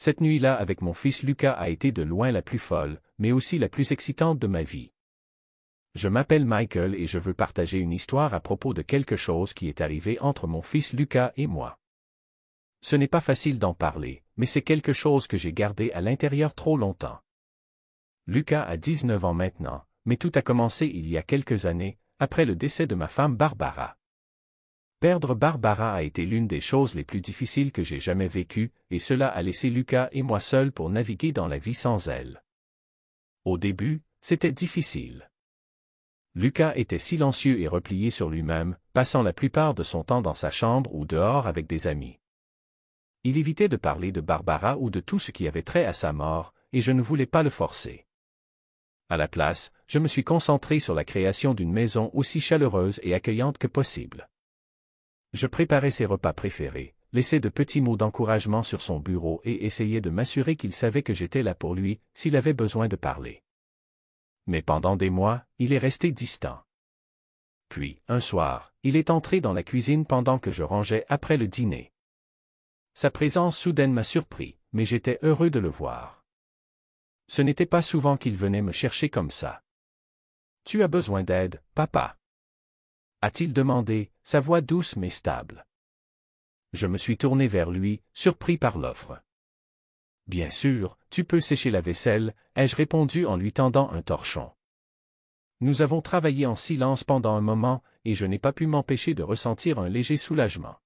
Cette nuit-là avec mon fils Lucas a été de loin la plus folle, mais aussi la plus excitante de ma vie. Je m'appelle Michael et je veux partager une histoire à propos de quelque chose qui est arrivé entre mon fils Lucas et moi. Ce n'est pas facile d'en parler, mais c'est quelque chose que j'ai gardé à l'intérieur trop longtemps. Lucas a 19 ans maintenant, mais tout a commencé il y a quelques années, après le décès de ma femme Barbara. Perdre Barbara a été l'une des choses les plus difficiles que j'ai jamais vécues, et cela a laissé Lucas et moi seuls pour naviguer dans la vie sans elle. Au début, c'était difficile. Lucas était silencieux et replié sur lui-même, passant la plupart de son temps dans sa chambre ou dehors avec des amis. Il évitait de parler de Barbara ou de tout ce qui avait trait à sa mort, et je ne voulais pas le forcer. À la place, je me suis concentré sur la création d'une maison aussi chaleureuse et accueillante que possible. Je préparais ses repas préférés, laissais de petits mots d'encouragement sur son bureau et essayais de m'assurer qu'il savait que j'étais là pour lui, s'il avait besoin de parler. Mais pendant des mois, il est resté distant. Puis, un soir, il est entré dans la cuisine pendant que je rangeais après le dîner. Sa présence soudaine m'a surpris, mais j'étais heureux de le voir. Ce n'était pas souvent qu'il venait me chercher comme ça. « Tu as besoin d'aide, papa ?» a-t-il demandé, sa voix douce mais stable. Je me suis tourné vers lui, surpris par l'offre. « Bien sûr, tu peux sécher la vaisselle, » ai-je répondu en lui tendant un torchon. Nous avons travaillé en silence pendant un moment, et je n'ai pas pu m'empêcher de ressentir un léger soulagement.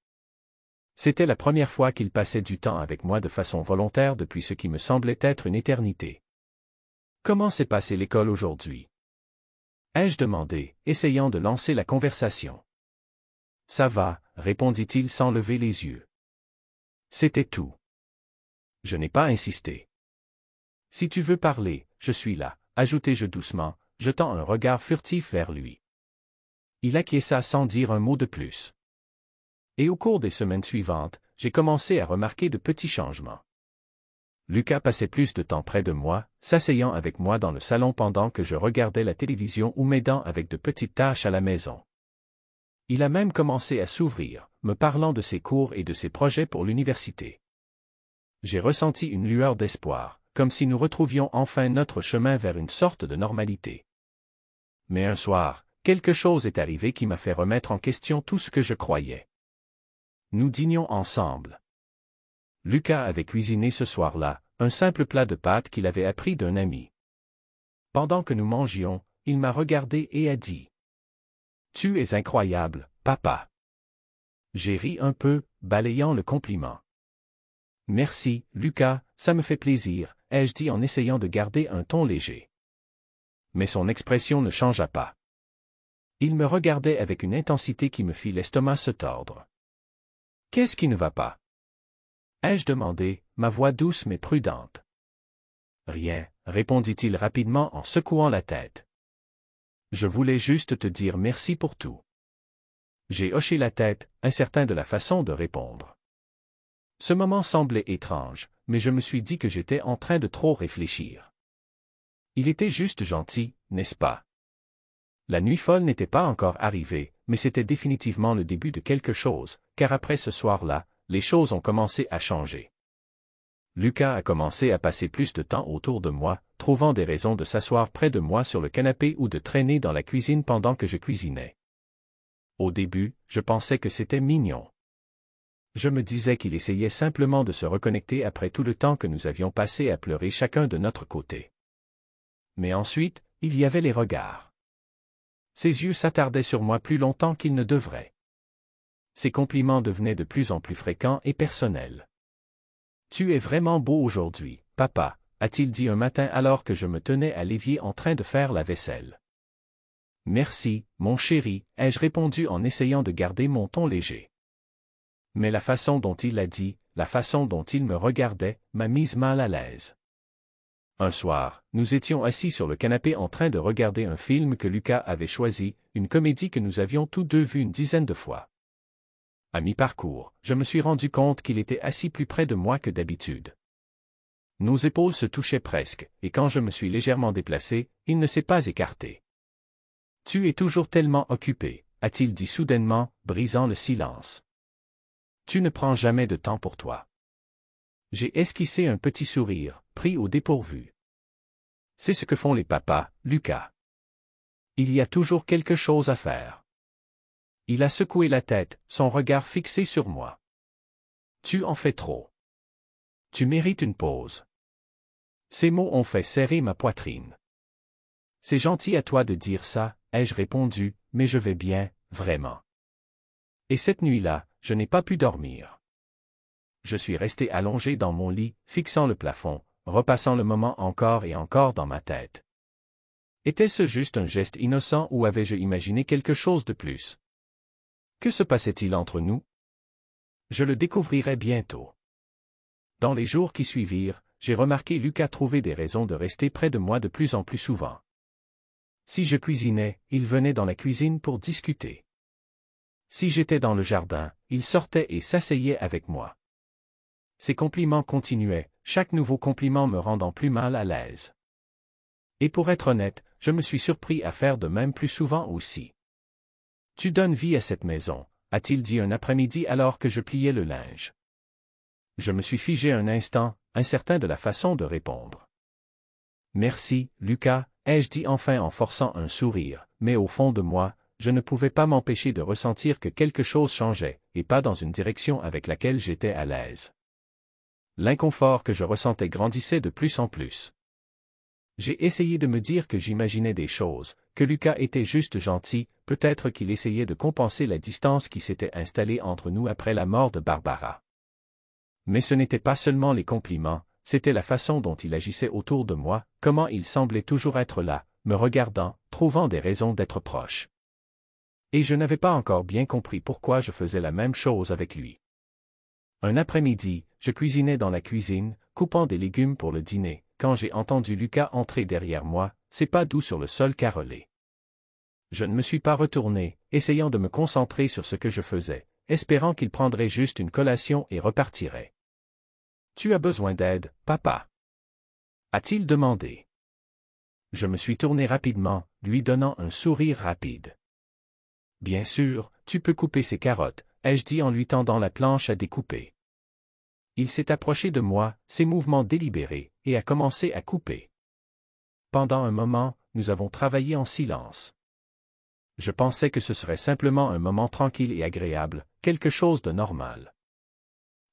C'était la première fois qu'il passait du temps avec moi de façon volontaire depuis ce qui me semblait être une éternité. « Comment s'est passée l'école aujourd'hui ? » ai-je demandé, essayant de lancer la conversation. « Ça va, » répondit-il sans lever les yeux. C'était tout. Je n'ai pas insisté. « Si tu veux parler, je suis là, » ajoutai-je doucement, jetant un regard furtif vers lui. Il acquiesça sans dire un mot de plus. Et au cours des semaines suivantes, j'ai commencé à remarquer de petits changements. Lucas passait plus de temps près de moi, s'asseyant avec moi dans le salon pendant que je regardais la télévision ou m'aidant avec de petites tâches à la maison. Il a même commencé à s'ouvrir, me parlant de ses cours et de ses projets pour l'université. J'ai ressenti une lueur d'espoir, comme si nous retrouvions enfin notre chemin vers une sorte de normalité. Mais un soir, quelque chose est arrivé qui m'a fait remettre en question tout ce que je croyais. Nous dînions ensemble. Lucas avait cuisiné ce soir-là, un simple plat de pâtes qu'il avait appris d'un ami. Pendant que nous mangions, il m'a regardé et a dit « Tu es incroyable, papa. » J'ai ri un peu, balayant le compliment. « Merci, Lucas, ça me fait plaisir, » ai-je dit en essayant de garder un ton léger. Mais son expression ne changea pas. Il me regardait avec une intensité qui me fit l'estomac se tordre. « Qu'est-ce qui ne va pas ? » ai-je demandé, ma voix douce mais prudente. « Rien, » répondit-il rapidement en secouant la tête. « Je voulais juste te dire merci pour tout. » J'ai hoché la tête, incertain de la façon de répondre. Ce moment semblait étrange, mais je me suis dit que j'étais en train de trop réfléchir. Il était juste gentil, n'est-ce pas? La nuit folle n'était pas encore arrivée, mais c'était définitivement le début de quelque chose, car après ce soir-là, les choses ont commencé à changer. Lucas a commencé à passer plus de temps autour de moi, trouvant des raisons de s'asseoir près de moi sur le canapé ou de traîner dans la cuisine pendant que je cuisinais. Au début, je pensais que c'était mignon. Je me disais qu'il essayait simplement de se reconnecter après tout le temps que nous avions passé à pleurer chacun de notre côté. Mais ensuite, il y avait les regards. Ses yeux s'attardaient sur moi plus longtemps qu'ils ne devraient. Ses compliments devenaient de plus en plus fréquents et personnels. « Tu es vraiment beau aujourd'hui, papa », a-t-il dit un matin alors que je me tenais à l'évier en train de faire la vaisselle. « Merci, mon chéri », ai-je répondu en essayant de garder mon ton léger. Mais la façon dont il l'a dit, la façon dont il me regardait, m'a mise mal à l'aise. Un soir, nous étions assis sur le canapé en train de regarder un film que Lucas avait choisi, une comédie que nous avions tous deux vue une dizaine de fois. À mi-parcours, je me suis rendu compte qu'il était assis plus près de moi que d'habitude. Nos épaules se touchaient presque, et quand je me suis légèrement déplacé, il ne s'est pas écarté. « Tu es toujours tellement occupé, » a-t-il dit soudainement, brisant le silence. « Tu ne prends jamais de temps pour toi. » J'ai esquissé un petit sourire, pris au dépourvu. C'est ce que font les papas, Lucas. Il y a toujours quelque chose à faire. Il a secoué la tête, son regard fixé sur moi. Tu en fais trop. Tu mérites une pause. Ces mots ont fait serrer ma poitrine. C'est gentil à toi de dire ça, ai-je répondu, mais je vais bien, vraiment. Et cette nuit-là, je n'ai pas pu dormir. Je suis resté allongé dans mon lit, fixant le plafond, repassant le moment encore et encore dans ma tête. Était-ce juste un geste innocent ou avais-je imaginé quelque chose de plus? Que se passait-il entre nous? Je le découvrirai bientôt. Dans les jours qui suivirent, j'ai remarqué Lucas trouver des raisons de rester près de moi de plus en plus souvent. Si je cuisinais, il venait dans la cuisine pour discuter. Si j'étais dans le jardin, il sortait et s'asseyait avec moi. Ses compliments continuaient, chaque nouveau compliment me rendant plus mal à l'aise. Et pour être honnête, je me suis surpris à faire de même plus souvent aussi. « Tu donnes vie à cette maison », a-t-il dit un après-midi alors que je pliais le linge. Je me suis figé un instant, incertain de la façon de répondre. « Merci, Lucas », ai-je dit enfin en forçant un sourire, mais au fond de moi, je ne pouvais pas m'empêcher de ressentir que quelque chose changeait, et pas dans une direction avec laquelle j'étais à l'aise. L'inconfort que je ressentais grandissait de plus en plus. J'ai essayé de me dire que j'imaginais des choses, que Lucas était juste gentil, peut-être qu'il essayait de compenser la distance qui s'était installée entre nous après la mort de Barbara. Mais ce n'était pas seulement les compliments, c'était la façon dont il agissait autour de moi, comment il semblait toujours être là, me regardant, trouvant des raisons d'être proche. Et je n'avais pas encore bien compris pourquoi je faisais la même chose avec lui. Un après-midi, je cuisinais dans la cuisine, coupant des légumes pour le dîner, quand j'ai entendu Lucas entrer derrière moi, ses pas doux sur le sol carrelé. Je ne me suis pas retourné, essayant de me concentrer sur ce que je faisais, espérant qu'il prendrait juste une collation et repartirait. « Tu as besoin d'aide, papa ?» a-t-il demandé. Je me suis tourné rapidement, lui donnant un sourire rapide. « Bien sûr, tu peux couper ces carottes, » ai-je dit en lui tendant la planche à découper. Il s'est approché de moi, ses mouvements délibérés, et a commencé à couper. Pendant un moment, nous avons travaillé en silence. Je pensais que ce serait simplement un moment tranquille et agréable, quelque chose de normal.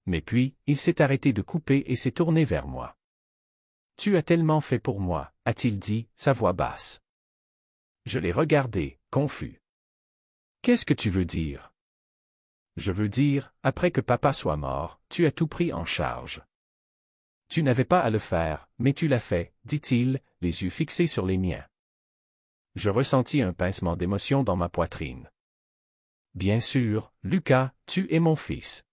Mais puis, il s'est arrêté de couper et s'est tourné vers moi. « Tu as tellement fait pour moi, » a-t-il dit, sa voix basse. Je l'ai regardé, confus. « Qu'est-ce que tu veux dire? » Je veux dire, après que papa soit mort, tu as tout pris en charge. Tu n'avais pas à le faire, mais tu l'as fait, dit-il, les yeux fixés sur les miens. Je ressentis un pincement d'émotion dans ma poitrine. Bien sûr, Lucas, tu es mon fils.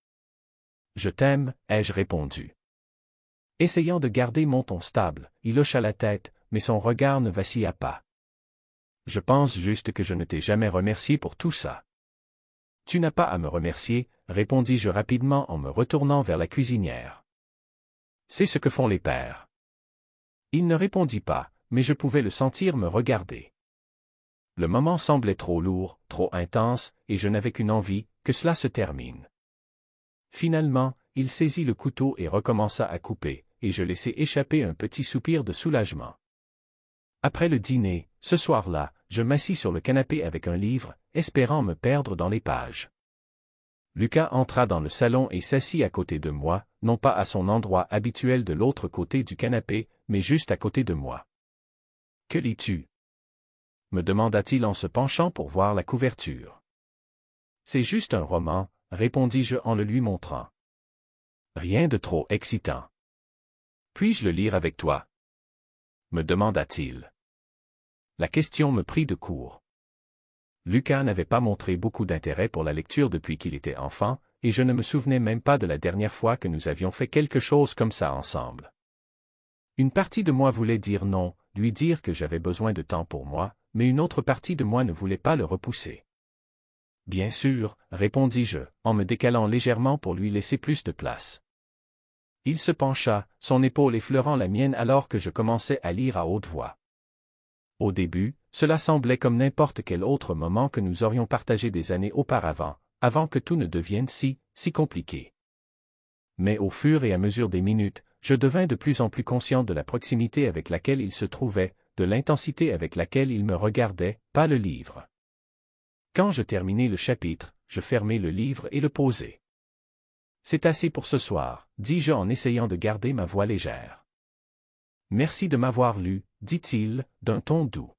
Je t'aime, ai-je répondu. Essayant de garder mon ton stable, il hocha la tête, mais son regard ne vacilla pas. Je pense juste que je ne t'ai jamais remercié pour tout ça. Tu n'as pas à me remercier, répondis-je rapidement en me retournant vers la cuisinière. C'est ce que font les pères. Il ne répondit pas, mais je pouvais le sentir me regarder. Le moment semblait trop lourd, trop intense, et je n'avais qu'une envie, que cela se termine. Finalement, il saisit le couteau et recommença à couper, et je laissai échapper un petit soupir de soulagement. Après le dîner, ce soir-là, je m'assis sur le canapé avec un livre, espérant me perdre dans les pages. Lucas entra dans le salon et s'assit à côté de moi, non pas à son endroit habituel de l'autre côté du canapé, mais juste à côté de moi. « Que lis-tu » me demanda-t-il en se penchant pour voir la couverture. « C'est juste un roman, » répondis-je en le lui montrant. « Rien de trop excitant. »« Puis-je le lire avec toi » me demanda-t-il. La question me prit de court. Lucas n'avait pas montré beaucoup d'intérêt pour la lecture depuis qu'il était enfant, et je ne me souvenais même pas de la dernière fois que nous avions fait quelque chose comme ça ensemble. Une partie de moi voulait dire non, lui dire que j'avais besoin de temps pour moi, mais une autre partie de moi ne voulait pas le repousser. « Bien sûr, » répondis-je, en me décalant légèrement pour lui laisser plus de place. Il se pencha, son épaule effleurant la mienne alors que je commençais à lire à haute voix. Au début, cela semblait comme n'importe quel autre moment que nous aurions partagé des années auparavant, avant que tout ne devienne si compliqué. Mais au fur et à mesure des minutes, je devins de plus en plus conscient de la proximité avec laquelle il se trouvait, de l'intensité avec laquelle il me regardait, pas le livre. Quand je terminai le chapitre, je fermai le livre et le posai. « C'est assez pour ce soir, dis-je en essayant de garder ma voix légère. Merci de m'avoir lu, dit-il, d'un ton doux.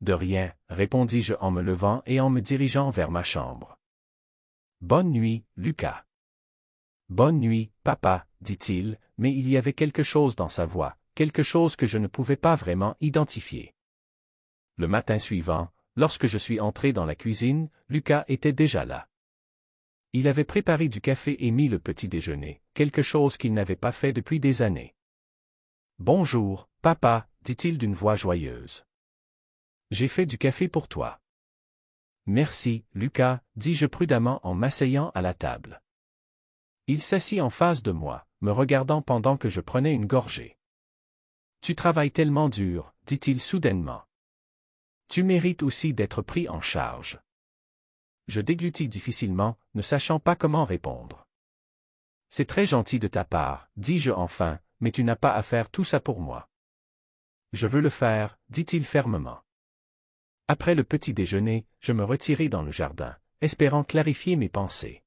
De rien, répondis-je en me levant et en me dirigeant vers ma chambre. Bonne nuit, Lucas. Bonne nuit, papa, dit-il, mais il y avait quelque chose dans sa voix, quelque chose que je ne pouvais pas vraiment identifier. Le matin suivant, lorsque je suis entré dans la cuisine, Lucas était déjà là. Il avait préparé du café et mis le petit déjeuner, quelque chose qu'il n'avait pas fait depuis des années. Bonjour, papa, dit-il d'une voix joyeuse. J'ai fait du café pour toi. Merci, Lucas, dis-je prudemment en m'asseyant à la table. Il s'assit en face de moi, me regardant pendant que je prenais une gorgée. Tu travailles tellement dur, dit-il soudainement. Tu mérites aussi d'être pris en charge. Je déglutis difficilement, ne sachant pas comment répondre. C'est très gentil de ta part, dis-je enfin, mais tu n'as pas à faire tout ça pour moi. Je veux le faire, dit-il fermement. Après le petit déjeuner, je me retirai dans le jardin, espérant clarifier mes pensées.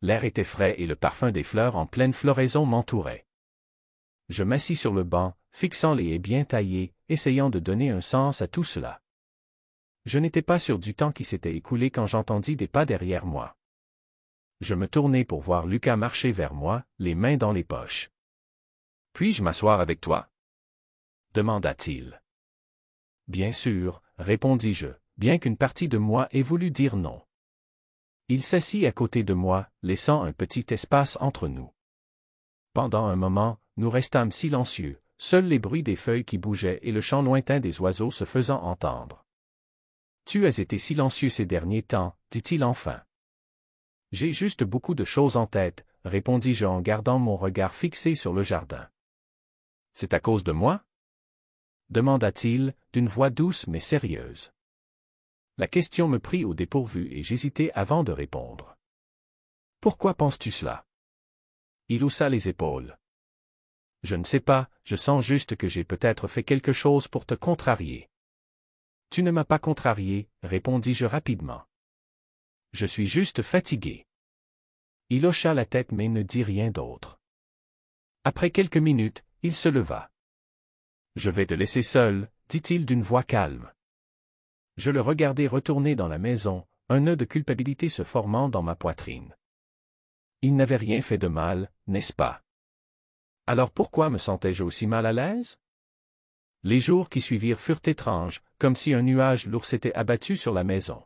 L'air était frais et le parfum des fleurs en pleine floraison m'entourait. Je m'assis sur le banc, fixant les haies bien taillées, essayant de donner un sens à tout cela. Je n'étais pas sûr du temps qui s'était écoulé quand j'entendis des pas derrière moi. Je me tournai pour voir Lucas marcher vers moi, les mains dans les poches. « Puis-je m'asseoir avec toi » demanda-t-il. Bien sûr, répondis-je, bien qu'une partie de moi ait voulu dire non. Il s'assit à côté de moi, laissant un petit espace entre nous. Pendant un moment, nous restâmes silencieux, seuls les bruits des feuilles qui bougeaient et le chant lointain des oiseaux se faisant entendre. « Tu as été silencieux ces derniers temps, dit-il enfin. J'ai juste beaucoup de choses en tête, répondis-je en gardant mon regard fixé sur le jardin. C'est à cause de moi ? Demanda-t-il, d'une voix douce mais sérieuse. La question me prit au dépourvu et j'hésitai avant de répondre. Pourquoi penses-tu cela ? Il haussa les épaules. Je ne sais pas, je sens juste que j'ai peut-être fait quelque chose pour te contrarier. Tu ne m'as pas contrarié, répondis-je rapidement. Je suis juste fatigué. Il hocha la tête mais ne dit rien d'autre. Après quelques minutes, il se leva. Je vais te laisser seul, dit-il d'une voix calme. Je le regardai retourner dans la maison, un nœud de culpabilité se formant dans ma poitrine. Il n'avait rien fait de mal, n'est-ce pas? Alors pourquoi me sentais-je aussi mal à l'aise? Les jours qui suivirent furent étranges, comme si un nuage lourd s'était abattu sur la maison.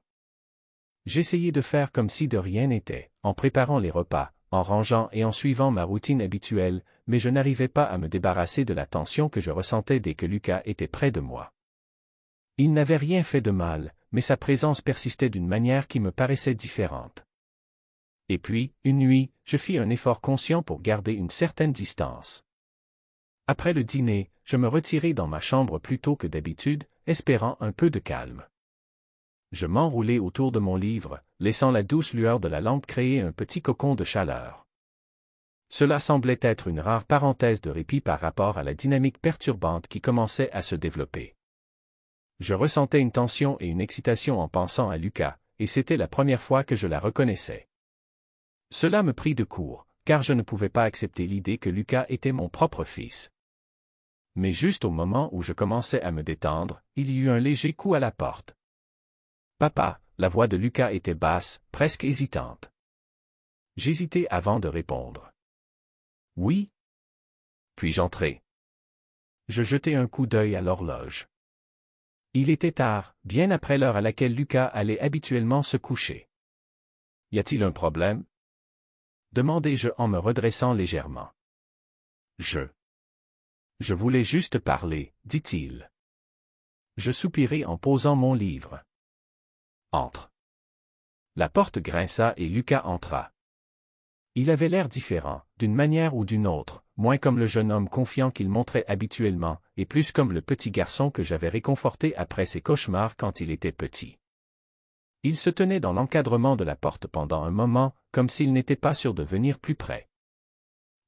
J'essayai de faire comme si de rien n'était, en préparant les repas, en rangeant et en suivant ma routine habituelle, mais je n'arrivais pas à me débarrasser de la tension que je ressentais dès que Lucas était près de moi. Il n'avait rien fait de mal, mais sa présence persistait d'une manière qui me paraissait différente. Et puis, une nuit, je fis un effort conscient pour garder une certaine distance. Après le dîner, je me retirai dans ma chambre plus tôt que d'habitude, espérant un peu de calme. Je m'enroulai autour de mon livre, laissant la douce lueur de la lampe créer un petit cocon de chaleur. Cela semblait être une rare parenthèse de répit par rapport à la dynamique perturbante qui commençait à se développer. Je ressentais une tension et une excitation en pensant à Lucas, et c'était la première fois que je la reconnaissais. Cela me prit de court, car je ne pouvais pas accepter l'idée que Lucas était mon propre fils. Mais juste au moment où je commençais à me détendre, il y eut un léger coup à la porte. « Papa !» La voix de Lucas était basse, presque hésitante. J'hésitai avant de répondre. « Oui ?» Puis-je entrer? Je jetai un coup d'œil à l'horloge. Il était tard, bien après l'heure à laquelle Lucas allait habituellement se coucher. « Y a-t-il un problème ?» demandai-je en me redressant légèrement. Je voulais juste parler, dit-il. Je soupirai en posant mon livre. Entre. La porte grinça et Lucas entra. Il avait l'air différent, d'une manière ou d'une autre, moins comme le jeune homme confiant qu'il montrait habituellement, et plus comme le petit garçon que j'avais réconforté après ses cauchemars quand il était petit. Il se tenait dans l'encadrement de la porte pendant un moment, comme s'il n'était pas sûr de venir plus près.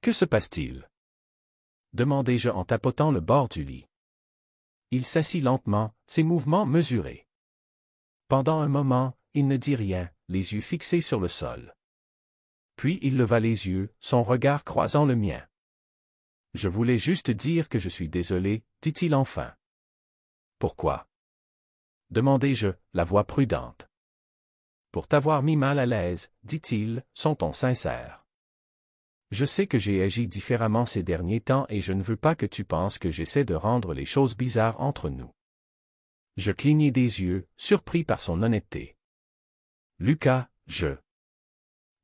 Que se passe-t-il? Demandai-je en tapotant le bord du lit. Il s'assit lentement, ses mouvements mesurés. Pendant un moment, il ne dit rien, les yeux fixés sur le sol. Puis il leva les yeux, son regard croisant le mien. Je voulais juste dire que je suis désolé, dit-il enfin. Pourquoi? Demandai-je, la voix prudente. Pour t'avoir mis mal à l'aise, dit-il, son ton sincère. Je sais que j'ai agi différemment ces derniers temps et je ne veux pas que tu penses que j'essaie de rendre les choses bizarres entre nous. Je clignai des yeux, surpris par son honnêteté. Lucas,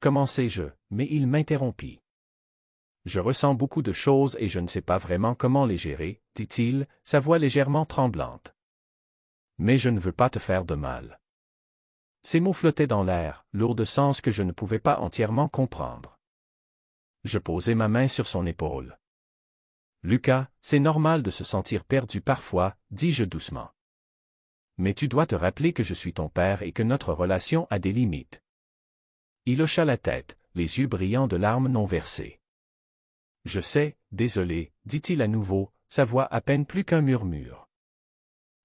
commençai-je, mais il m'interrompit. Je ressens beaucoup de choses et je ne sais pas vraiment comment les gérer, dit-il, sa voix légèrement tremblante. Mais je ne veux pas te faire de mal. Ces mots flottaient dans l'air, lourds de sens que je ne pouvais pas entièrement comprendre. Je posai ma main sur son épaule. Lucas, c'est normal de se sentir perdu parfois, dis-je doucement. Mais tu dois te rappeler que je suis ton père et que notre relation a des limites. Il hocha la tête, les yeux brillants de larmes non versées. Je sais, désolé, dit-il à nouveau, sa voix à peine plus qu'un murmure.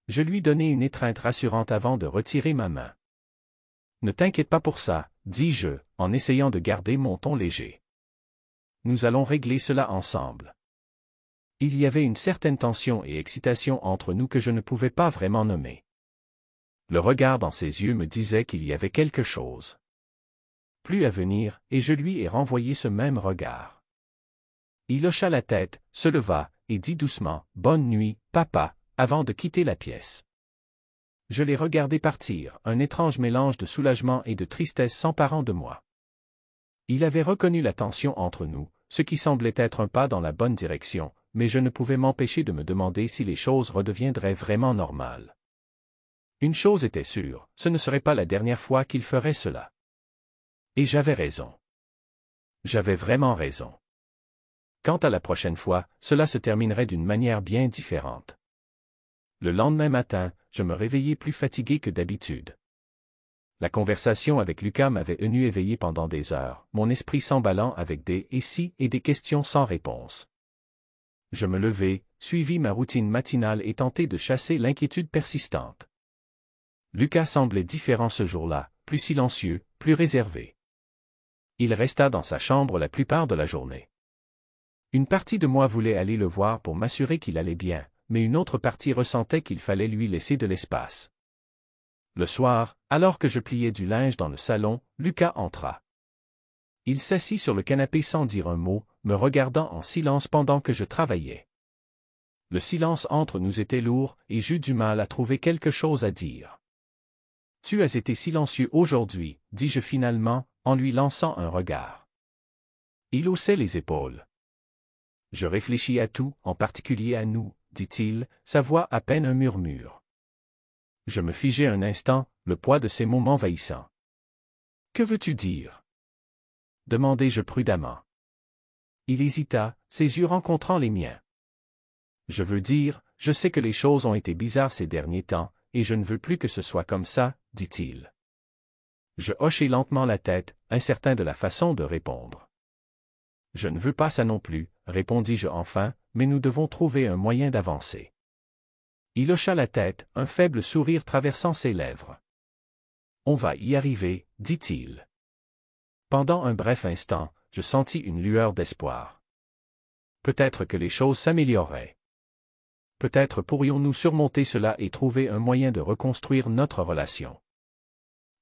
Je lui donnai une étreinte rassurante avant de retirer ma main. Ne t'inquiète pas pour ça, dis-je, en essayant de garder mon ton léger. Nous allons régler cela ensemble. Il y avait une certaine tension et excitation entre nous que je ne pouvais pas vraiment nommer. Le regard dans ses yeux me disait qu'il y avait quelque chose. Plus à venir, et je lui ai renvoyé ce même regard. Il hocha la tête, se leva, et dit doucement « Bonne nuit, papa », avant de quitter la pièce. Je l'ai regardé partir, un étrange mélange de soulagement et de tristesse s'emparant de moi. Il avait reconnu la tension entre nous, ce qui semblait être un pas dans la bonne direction, mais je ne pouvais m'empêcher de me demander si les choses redeviendraient vraiment normales. Une chose était sûre, ce ne serait pas la dernière fois qu'il ferait cela. Et j'avais raison. J'avais vraiment raison. Quant à la prochaine fois, cela se terminerait d'une manière bien différente. Le lendemain matin, je me réveillai plus fatigué que d'habitude. La conversation avec Lucas m'avait tenu éveillé pendant des heures, mon esprit s'emballant avec des « et si » et des questions sans réponse. Je me levai, suivis ma routine matinale et tentai de chasser l'inquiétude persistante. Lucas semblait différent ce jour-là, plus silencieux, plus réservé. Il resta dans sa chambre la plupart de la journée. Une partie de moi voulait aller le voir pour m'assurer qu'il allait bien, mais une autre partie ressentait qu'il fallait lui laisser de l'espace. Le soir, alors que je pliais du linge dans le salon, Lucas entra. Il s'assit sur le canapé sans dire un mot, me regardant en silence pendant que je travaillais. Le silence entre nous était lourd, et j'eus du mal à trouver quelque chose à dire. « Tu as été silencieux aujourd'hui, » dis-je finalement, en lui lançant un regard. Il haussait les épaules. « Je réfléchis à tout, en particulier à nous, » dit-il, sa voix à peine un murmure. Je me figeai un instant, le poids de ces mots m'envahissant. « Que veux-tu dire » demandai-je prudemment. Il hésita, ses yeux rencontrant les miens. « Je veux dire, je sais que les choses ont été bizarres ces derniers temps, et je ne veux plus que ce soit comme ça, dit-il. Je hochai lentement la tête, incertain de la façon de répondre. « Je ne veux pas ça non plus, » répondis-je enfin, mais nous devons trouver un moyen d'avancer. Il hocha la tête, un faible sourire traversant ses lèvres. « On va y arriver, » dit-il. Pendant un bref instant, je sentis une lueur d'espoir. Peut-être que les choses s'amélioreraient. Peut-être pourrions-nous surmonter cela et trouver un moyen de reconstruire notre relation.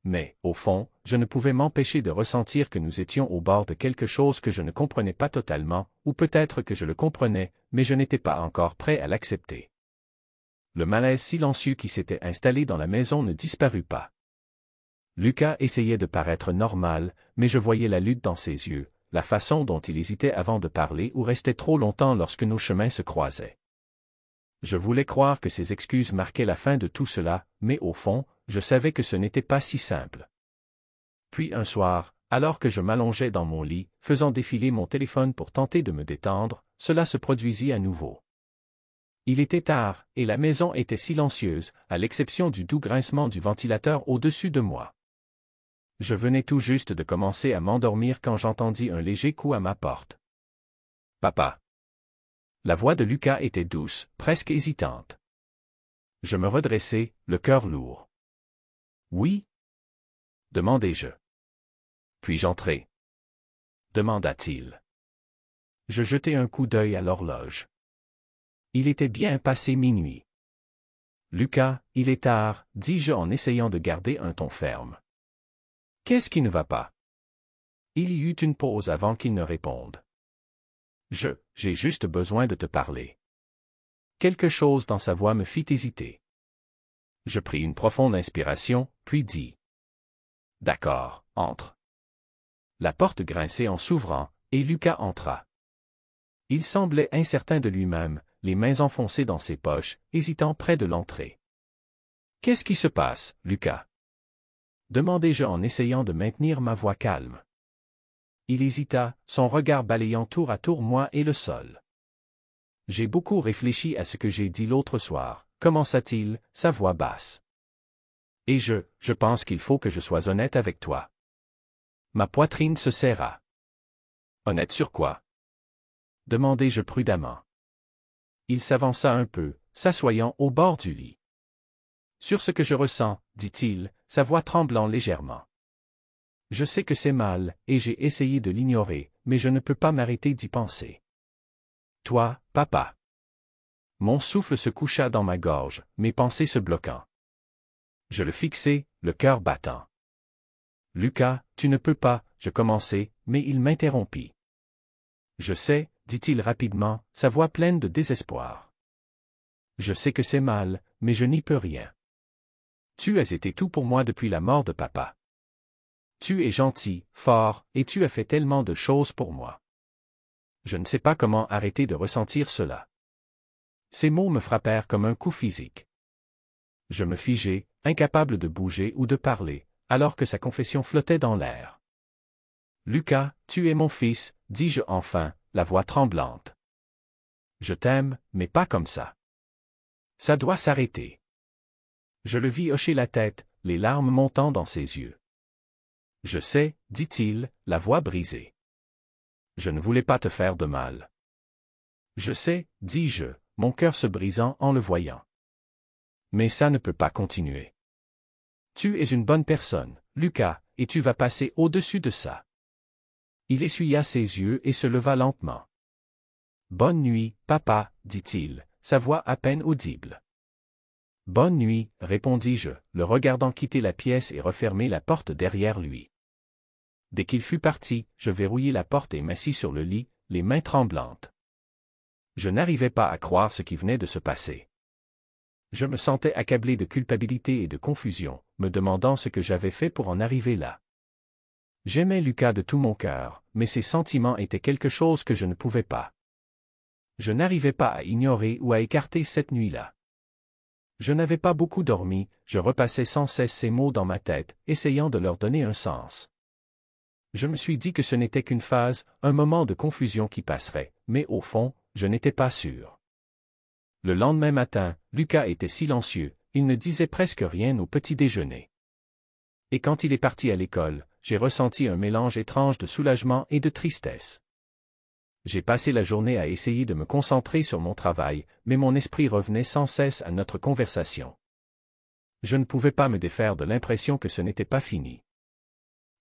Mais, au fond, je ne pouvais m'empêcher de ressentir que nous étions au bord de quelque chose que je ne comprenais pas totalement, ou peut-être que je le comprenais, mais je n'étais pas encore prêt à l'accepter. Le malaise silencieux qui s'était installé dans la maison ne disparut pas. Lucas essayait de paraître normal, mais je voyais la lutte dans ses yeux, la façon dont il hésitait avant de parler ou restait trop longtemps lorsque nos chemins se croisaient. Je voulais croire que ses excuses marquaient la fin de tout cela, mais au fond, je savais que ce n'était pas si simple. Puis un soir, alors que je m'allongeais dans mon lit, faisant défiler mon téléphone pour tenter de me détendre, cela se produisit à nouveau. Il était tard, et la maison était silencieuse, à l'exception du doux grincement du ventilateur au-dessus de moi. Je venais tout juste de commencer à m'endormir quand j'entendis un léger coup à ma porte. Papa. La voix de Lucas était douce, presque hésitante. Je me redressai, le cœur lourd. Oui? Demandai-je. Puis-je entrer? Demanda-t-il. Je jetai un coup d'œil à l'horloge. Il était bien passé minuit. Lucas, il est tard, dis-je en essayant de garder un ton ferme. Qu'est-ce qui ne va pas? Il y eut une pause avant qu'il ne réponde. J'ai juste besoin de te parler. Quelque chose dans sa voix me fit hésiter. Je pris une profonde inspiration, puis dis. D'accord, entre. La porte grinçait en s'ouvrant, et Lucas entra. Il semblait incertain de lui-même, les mains enfoncées dans ses poches, hésitant près de l'entrée. Qu'est-ce qui se passe, Lucas? Demandai-je en essayant de maintenir ma voix calme. Il hésita, son regard balayant tour à tour moi et le sol. J'ai beaucoup réfléchi à ce que j'ai dit l'autre soir, commença-t-il, sa voix basse. Et je pense qu'il faut que je sois honnête avec toi. Ma poitrine se serra. Honnête sur quoi? Demandai-je prudemment. Il s'avança un peu, s'assoyant au bord du lit. Sur ce que je ressens, dit-il, sa voix tremblant légèrement. Je sais que c'est mal, et j'ai essayé de l'ignorer, mais je ne peux pas m'arrêter d'y penser. Toi, papa. Mon souffle se coucha dans ma gorge, mes pensées se bloquant. Je le fixai, le cœur battant. Lucas, tu ne peux pas, je commençai, mais il m'interrompit. Je sais, dit-il rapidement, sa voix pleine de désespoir. Je sais que c'est mal, mais je n'y peux rien. Tu as été tout pour moi depuis la mort de papa. Tu es gentil, fort, et tu as fait tellement de choses pour moi. Je ne sais pas comment arrêter de ressentir cela. Ces mots me frappèrent comme un coup physique. Je me figeai, incapable de bouger ou de parler, alors que sa confession flottait dans l'air. Lucas, tu es mon fils, dis-je enfin, la voix tremblante. Je t'aime, mais pas comme ça. Ça doit s'arrêter. Je le vis hocher la tête, les larmes montant dans ses yeux. Je sais, dit-il, la voix brisée. Je ne voulais pas te faire de mal. Je sais, dis-je, mon cœur se brisant en le voyant. Mais ça ne peut pas continuer. Tu es une bonne personne, Lucas, et tu vas passer au-dessus de ça. Il essuya ses yeux et se leva lentement. Bonne nuit, papa, dit-il, sa voix à peine audible. Bonne nuit, répondis-je, le regardant quitter la pièce et refermer la porte derrière lui. Dès qu'il fut parti, je verrouillai la porte et m'assis sur le lit, les mains tremblantes. Je n'arrivais pas à croire ce qui venait de se passer. Je me sentais accablé de culpabilité et de confusion, me demandant ce que j'avais fait pour en arriver là. J'aimais Lucas de tout mon cœur, mais ses sentiments étaient quelque chose que je ne pouvais pas. Je n'arrivais pas à ignorer ou à écarter cette nuit-là. Je n'avais pas beaucoup dormi, je repassais sans cesse ces mots dans ma tête, essayant de leur donner un sens. Je me suis dit que ce n'était qu'une phase, un moment de confusion qui passerait, mais au fond, je n'étais pas sûr. Le lendemain matin, Lucas était silencieux, il ne disait presque rien au petit déjeuner. Et quand il est parti à l'école, j'ai ressenti un mélange étrange de soulagement et de tristesse. J'ai passé la journée à essayer de me concentrer sur mon travail, mais mon esprit revenait sans cesse à notre conversation. Je ne pouvais pas me défaire de l'impression que ce n'était pas fini.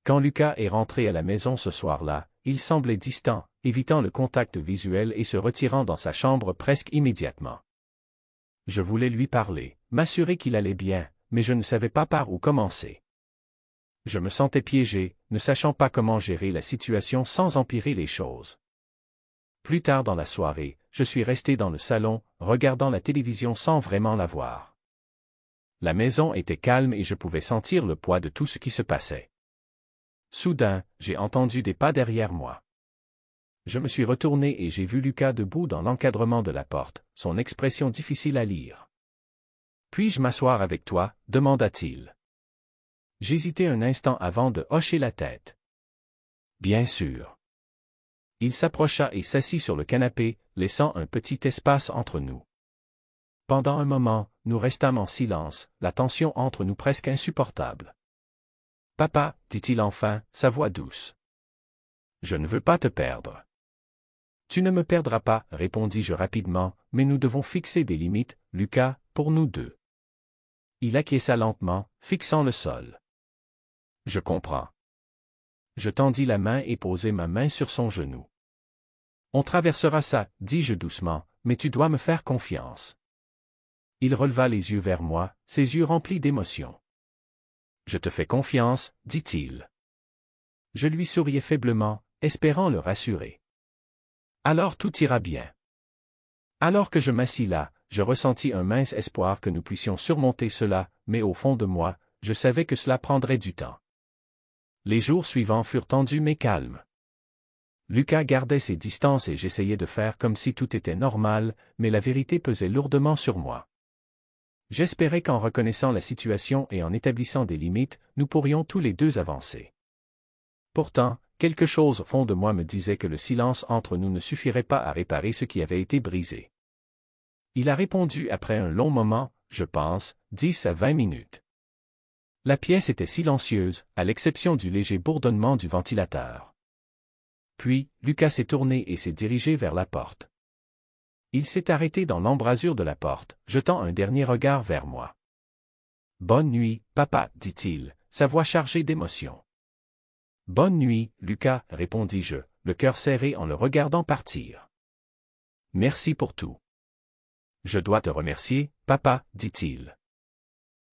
Quand Lucas est rentré à la maison ce soir-là, il semblait distant, évitant le contact visuel et se retirant dans sa chambre presque immédiatement. Je voulais lui parler, m'assurer qu'il allait bien, mais je ne savais pas par où commencer. Je me sentais piégé, ne sachant pas comment gérer la situation sans empirer les choses. Plus tard dans la soirée, je suis resté dans le salon, regardant la télévision sans vraiment la voir. La maison était calme et je pouvais sentir le poids de tout ce qui se passait. Soudain, j'ai entendu des pas derrière moi. Je me suis retourné et j'ai vu Lucas debout dans l'encadrement de la porte, son expression difficile à lire. « Puis-je m'asseoir avec toi ?» demanda-t-il. J'hésitai un instant avant de hocher la tête. « Bien sûr. » Il s'approcha et s'assit sur le canapé, laissant un petit espace entre nous. Pendant un moment, nous restâmes en silence, la tension entre nous presque insupportable. « Papa, dit-il enfin, sa voix douce. Je ne veux pas te perdre. Tu ne me perdras pas, répondis-je rapidement, mais nous devons fixer des limites, Lucas, pour nous deux. Il acquiesça lentement, fixant le sol. Je comprends. Je tendis la main et posai ma main sur son genou. On traversera ça, dis-je doucement, mais tu dois me faire confiance. Il releva les yeux vers moi, ses yeux remplis d'émotion. Je te fais confiance, dit-il. Je lui souriais faiblement, espérant le rassurer. Alors tout ira bien. Alors que je m'assis là, je ressentis un mince espoir que nous puissions surmonter cela, mais au fond de moi, je savais que cela prendrait du temps. Les jours suivants furent tendus mais calmes. Lucas gardait ses distances et j'essayais de faire comme si tout était normal, mais la vérité pesait lourdement sur moi. J'espérais qu'en reconnaissant la situation et en établissant des limites, nous pourrions tous les deux avancer. Pourtant, quelque chose au fond de moi me disait que le silence entre nous ne suffirait pas à réparer ce qui avait été brisé. Il a répondu après un long moment, je pense, 10 à 20 minutes. La pièce était silencieuse, à l'exception du léger bourdonnement du ventilateur. Puis, Lucas s'est tourné et s'est dirigé vers la porte. Il s'est arrêté dans l'embrasure de la porte, jetant un dernier regard vers moi. « Bonne nuit, papa, dit-il, sa voix chargée d'émotion. « Bonne nuit, Lucas, répondis-je, le cœur serré en le regardant partir. « Merci pour tout. »« Je dois te remercier, papa, dit-il. »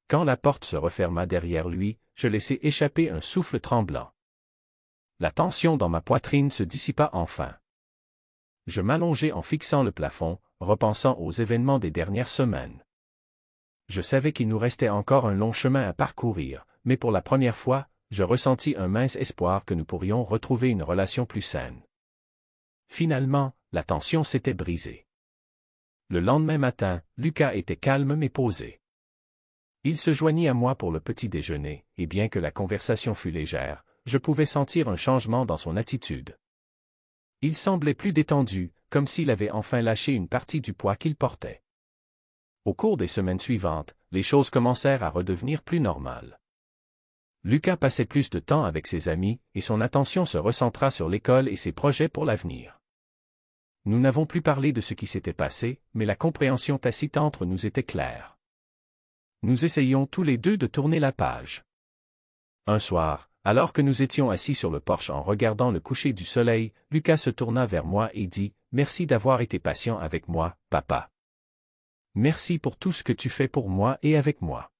Quand la porte se referma derrière lui, je laissai échapper un souffle tremblant. La tension dans ma poitrine se dissipa enfin. Je m'allongeai en fixant le plafond, repensant aux événements des dernières semaines. Je savais qu'il nous restait encore un long chemin à parcourir, mais pour la première fois, je ressentis un mince espoir que nous pourrions retrouver une relation plus saine. Finalement, la tension s'était brisée. Le lendemain matin, Lucas était calme mais posé. Il se joignit à moi pour le petit déjeuner, et bien que la conversation fût légère, je pouvais sentir un changement dans son attitude. Il semblait plus détendu, comme s'il avait enfin lâché une partie du poids qu'il portait. Au cours des semaines suivantes, les choses commencèrent à redevenir plus normales. Lucas passait plus de temps avec ses amis, et son attention se recentra sur l'école et ses projets pour l'avenir. Nous n'avons plus parlé de ce qui s'était passé, mais la compréhension tacite entre nous était claire. Nous essayions tous les deux de tourner la page. Un soir, alors que nous étions assis sur le porche en regardant le coucher du soleil, Lucas se tourna vers moi et dit « Merci d'avoir été patient avec moi, papa. Merci pour tout ce que tu fais pour moi et avec moi.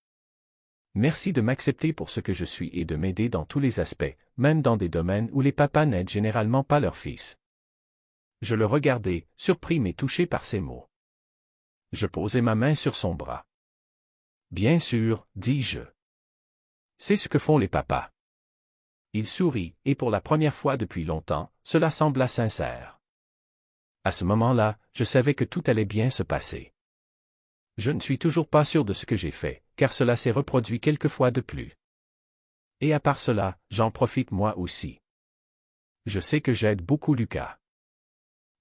Merci de m'accepter pour ce que je suis et de m'aider dans tous les aspects, même dans des domaines où les papas n'aident généralement pas leurs fils. » Je le regardai, surpris mais touché par ces mots. Je posai ma main sur son bras. « Bien sûr, dis-je. C'est ce que font les papas. » Il sourit, et pour la première fois depuis longtemps, cela sembla sincère. À ce moment-là, je savais que tout allait bien se passer. Je ne suis toujours pas sûr de ce que j'ai fait, car cela s'est reproduit quelques fois de plus. Et à part cela, j'en profite moi aussi. Je sais que j'aide beaucoup Lucas.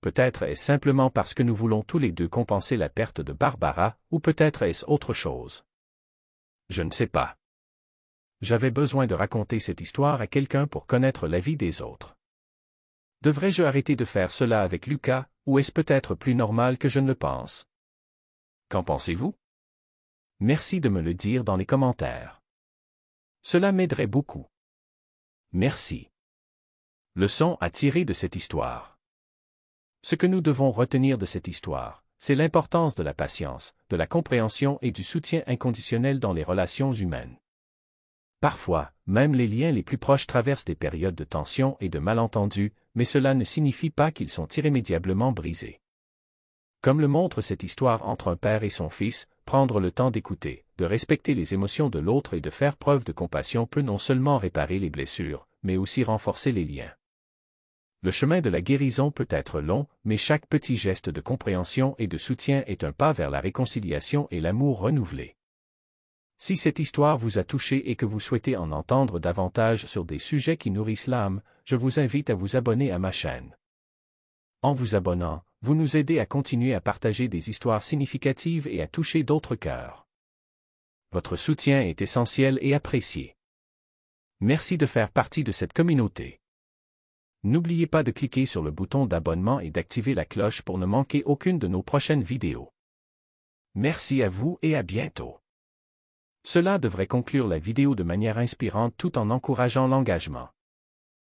Peut-être est-ce simplement parce que nous voulons tous les deux compenser la perte de Barbara, ou peut-être est-ce autre chose. Je ne sais pas. J'avais besoin de raconter cette histoire à quelqu'un pour connaître l'avis des autres. Devrais-je arrêter de faire cela avec Lucas, ou est-ce peut-être plus normal que je ne le pense? Qu'en pensez-vous? Merci de me le dire dans les commentaires. Cela m'aiderait beaucoup. Merci. Leçon à tirer de cette histoire. Ce que nous devons retenir de cette histoire, c'est l'importance de la patience, de la compréhension et du soutien inconditionnel dans les relations humaines. Parfois, même les liens les plus proches traversent des périodes de tension et de malentendus, mais cela ne signifie pas qu'ils sont irrémédiablement brisés. Comme le montre cette histoire entre un père et son fils, prendre le temps d'écouter, de respecter les émotions de l'autre et de faire preuve de compassion peut non seulement réparer les blessures, mais aussi renforcer les liens. Le chemin de la guérison peut être long, mais chaque petit geste de compréhension et de soutien est un pas vers la réconciliation et l'amour renouvelé. Si cette histoire vous a touché et que vous souhaitez en entendre davantage sur des sujets qui nourrissent l'âme, je vous invite à vous abonner à ma chaîne. En vous abonnant, vous nous aidez à continuer à partager des histoires significatives et à toucher d'autres cœurs. Votre soutien est essentiel et apprécié. Merci de faire partie de cette communauté. N'oubliez pas de cliquer sur le bouton d'abonnement et d'activer la cloche pour ne manquer aucune de nos prochaines vidéos. Merci à vous et à bientôt. Cela devrait conclure la vidéo de manière inspirante tout en encourageant l'engagement.